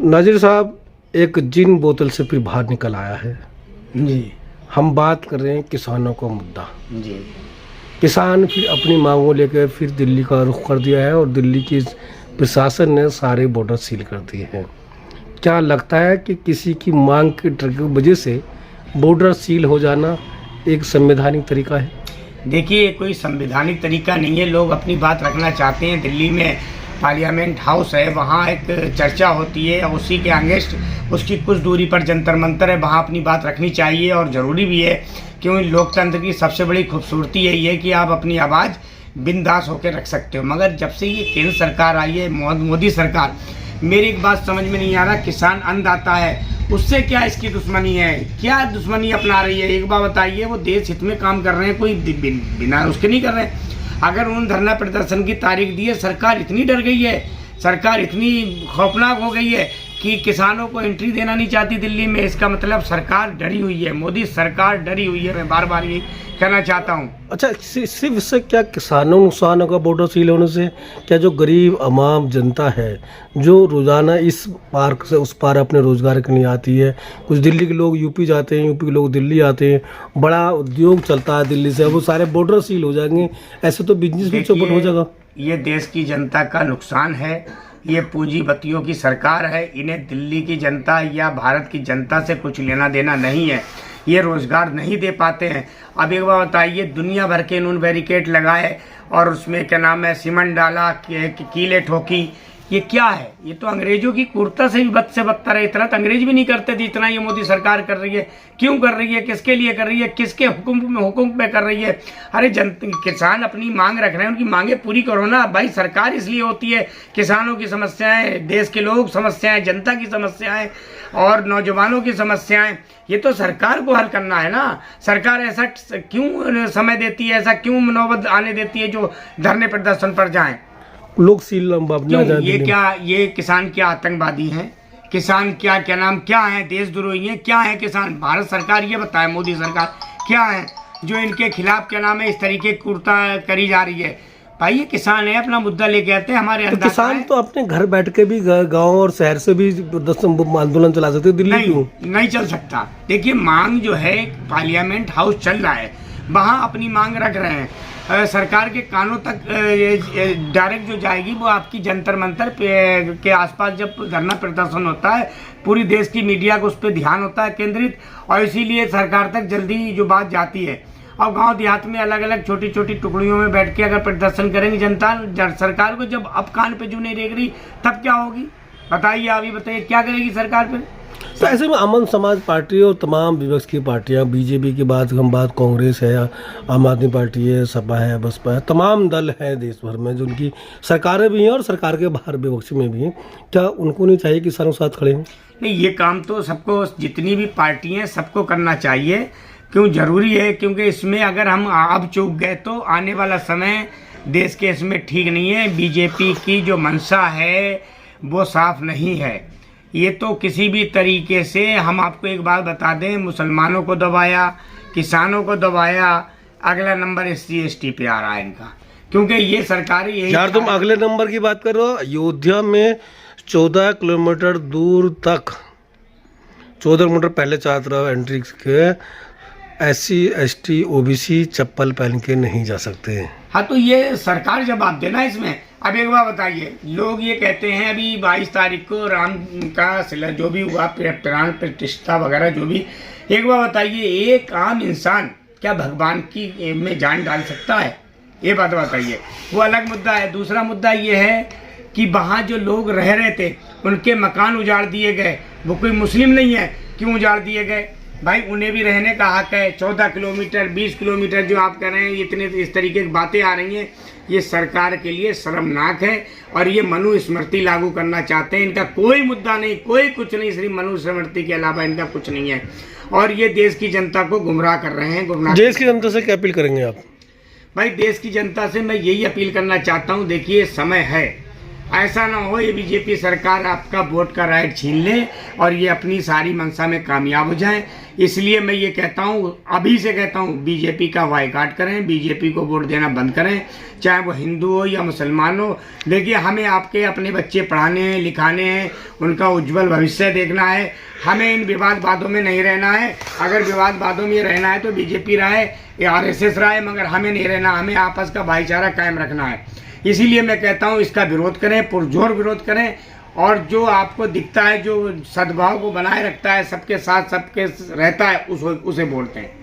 नाजिर साहब, एक जिन बोतल से फिर बाहर निकल आया है जी हम बात कर रहे हैं किसानों का मुद्दा। जी किसान फिर अपनी मांगों लेकर फिर दिल्ली का रुख कर दिया है और दिल्ली की प्रशासन ने सारे बॉर्डर सील कर दिए हैं। क्या लगता है कि किसी की मांग की वजह से बॉर्डर सील हो जाना एक संवैधानिक तरीका है? देखिए, कोई संवैधानिक तरीका नहीं है। लोग अपनी बात रखना चाहते हैं। दिल्ली में पार्लियामेंट हाउस है, वहाँ एक चर्चा होती है, उसी के अगेंस्ट उसकी कुछ दूरी पर जंतर मंतर है, वहाँ अपनी बात रखनी चाहिए और ज़रूरी भी है। क्योंकि लोकतंत्र की सबसे बड़ी खूबसूरती यही है कि आप अपनी आवाज़ बिंदास होकर रख सकते हो। मगर जब से ये केंद्र सरकार आई है, मोदी सरकार, मेरी एक बात समझ में नहीं आ रहा। किसान अन्नदाता है, उससे क्या इसकी दुश्मनी है? क्या दुश्मनी अपना रही है? एक बात बताइए, वो देश हित में काम कर रहे हैं, कोई बिना उसके नहीं कर रहे हैं। अगर उन्होंने धरना प्रदर्शन की तारीख दी है, सरकार इतनी डर गई है, सरकार इतनी खौफनाक हो गई है कि किसानों को एंट्री देना नहीं चाहती दिल्ली में। इसका मतलब सरकार डरी हुई है, मोदी सरकार डरी हुई है। मैं बार बार ये कहना चाहता हूँ। अच्छा, सिर्फ इससे क्या किसानों नुकसान होगा बॉर्डर सील होने से? क्या जो गरीब आवाम जनता है जो रोज़ाना इस पार से उस पार अपने रोज़गार के लिए आती है, कुछ दिल्ली के लोग यूपी जाते हैं, यूपी के लोग दिल्ली आते हैं, बड़ा उद्योग चलता है दिल्ली से, वो सारे बॉर्डर सील हो जाएंगे, ऐसे तो बिजनेस भी चौपट हो जाएगा। ये देश की जनता का नुकसान है। ये पूंजीपतियों की सरकार है। इन्हें दिल्ली की जनता या भारत की जनता से कुछ लेना देना नहीं है। ये रोज़गार नहीं दे पाते हैं। अब एक बार बताइए, दुनिया भर के इन्होंने बैरिकेड लगाए और उसमें क्या नाम है, सीमेंट डाला, कीले ठोकी। ये क्या है? ये तो अंग्रेजों की क्रूरता से भी बद से बदतर है। इतना तो अंग्रेज भी नहीं करते थे, इतना ये मोदी सरकार कर रही है। क्यों कर रही है? किसके लिए कर रही है? किसके हुक्म पे कर रही है? अरे किसान अपनी मांग रख रहे हैं, उनकी मांगे पूरी करो ना भाई। सरकार इसलिए होती है, किसानों की समस्याएं, देश के लोग समस्याएं, जनता की समस्याएं और नौजवानों की समस्याएं, ये तो सरकार को हल करना है ना। सरकार ऐसा क्यों समय देती है, ऐसा क्यों नौबत आने देती है जो धरने प्रदर्शन पर जाएं? लोग सील ये किसान क्या आतंकवादी हैं? किसान क्या नाम क्या है? देशद्रोही हैं? क्या है किसान? भारत सरकार ये बताए, मोदी सरकार क्या है जो इनके खिलाफ क्या नाम है इस तरीके की क्रूरता करी जा रही है? भाई ये किसान है, अपना मुद्दा लेके आते हैं। हमारे तो किसान तो अपने घर बैठ के भी गांव और शहर से भी आंदोलन चला सकते, दिल्ली क्यों नहीं चल सकता? देखिए, मांग जो है, पार्लियामेंट हाउस चल रहा है, वहाँ अपनी मांग रख रहे हैं। सरकार के कानों तक डायरेक्ट जो जाएगी वो आपकी जंतर मंतर के आसपास जब धरना प्रदर्शन होता है, पूरी देश की मीडिया को उस पर ध्यान होता है केंद्रित, और इसीलिए सरकार तक जल्दी जो बात जाती है। और गांव देहात में अलग अलग छोटी छोटी टुकड़ियों में बैठ के अगर प्रदर्शन करेंगे जनता, सरकार को जब अब कान पे जू नहीं देख रही, तब क्या होगी? बताइए, अभी बताइए क्या करेगी सरकार पे? तो ऐसे में अमन समाज पार्टी और तमाम विपक्ष की पार्टियां, बीजेपी की बात हम बात, कांग्रेस है, आम आदमी पार्टी है, सपा है, बसपा है, तमाम दल हैं देश भर में जो उनकी सरकारें भी हैं और सरकार के बाहर विपक्ष में भी हैं, क्या उनको नहीं चाहिए कि किसानों के साथ खड़े हों? नहीं, ये काम तो सबको, जितनी भी पार्टी हैं सबको करना चाहिए। क्यों जरूरी है? क्योंकि इसमें अगर हम अब चूक गए तो आने वाला समय देश के इसमें ठीक नहीं है। बीजेपी की जो मंशा है वो साफ नहीं है। ये तो किसी भी तरीके से, हम आपको एक बात बता दें, मुसलमानों को दबाया, किसानों को दबाया, अगला नंबर SC ST पे आ रहा है इनका। क्योंकि ये सरकारी यार, तुम अगले नंबर की बात कर रहे हो। अयोध्या में 14 किलोमीटर दूर तक, 14 किलोमीटर पहले चार तरफ एंट्री के SC ST OBC चप्पल पहन के नहीं जा सकते। हाँ, तो ये सरकार जवाब देना इसमें। अब एक बार बताइए, लोग ये कहते हैं अभी 22 तारीख को राम का जो भी हुआ, प्राण प्रतिष्ठा वगैरह जो भी, एक बार बताइए, एक आम इंसान क्या भगवान की में जान डाल सकता है? ये बात बताइए। वो अलग मुद्दा है। दूसरा मुद्दा ये है कि वहाँ जो लोग रह रहे थे, उनके मकान उजाड़ दिए गए। वो कोई मुस्लिम नहीं है, क्यों उजाड़ दिए गए? भाई उन्हें भी रहने का हक है। 14 किलोमीटर 20 किलोमीटर जो आप कह रहे हैं, इतने इस तरीके की बातें आ रही हैं, ये सरकार के लिए शर्मनाक है। और ये मनुस्मृति लागू करना चाहते हैं। इनका कोई मुद्दा नहीं, कोई कुछ नहीं, सिर्फ मनुस्मृति के अलावा इनका कुछ नहीं है। और ये देश की जनता को गुमराह कर रहे हैं। देश की जनता से क्या अपील करेंगे आप? भाई देश की जनता से मैं यही अपील करना चाहता हूँ, देखिए समय है, ऐसा ना हो ये बीजेपी सरकार आपका वोट का राइट छीन ले और ये अपनी सारी मंशा में कामयाब हो जाए। इसलिए मैं ये कहता हूँ, अभी से कहता हूँ, बीजेपी का बायकॉट करें, बीजेपी को वोट देना बंद करें, चाहे वो हिंदू हो या मुसलमान हो। देखिए, हमें आपके अपने बच्चे पढ़ाने हैं, लिखाने हैं, उनका उज्जवल भविष्य देखना है। हमें इन विवादवादों में नहीं रहना है। अगर विवादवादों में रहना है तो बीजेपी रहे या RSS रहे, मगर हमें नहीं रहना। हमें आपस का भाईचारा कायम रखना है। इसीलिए मैं कहता हूँ इसका विरोध करें, पुरजोर विरोध करें, और जो आपको दिखता है, जो सद्भाव को बनाए रखता है, सबके साथ सबके रहता है, उसे बोलते हैं।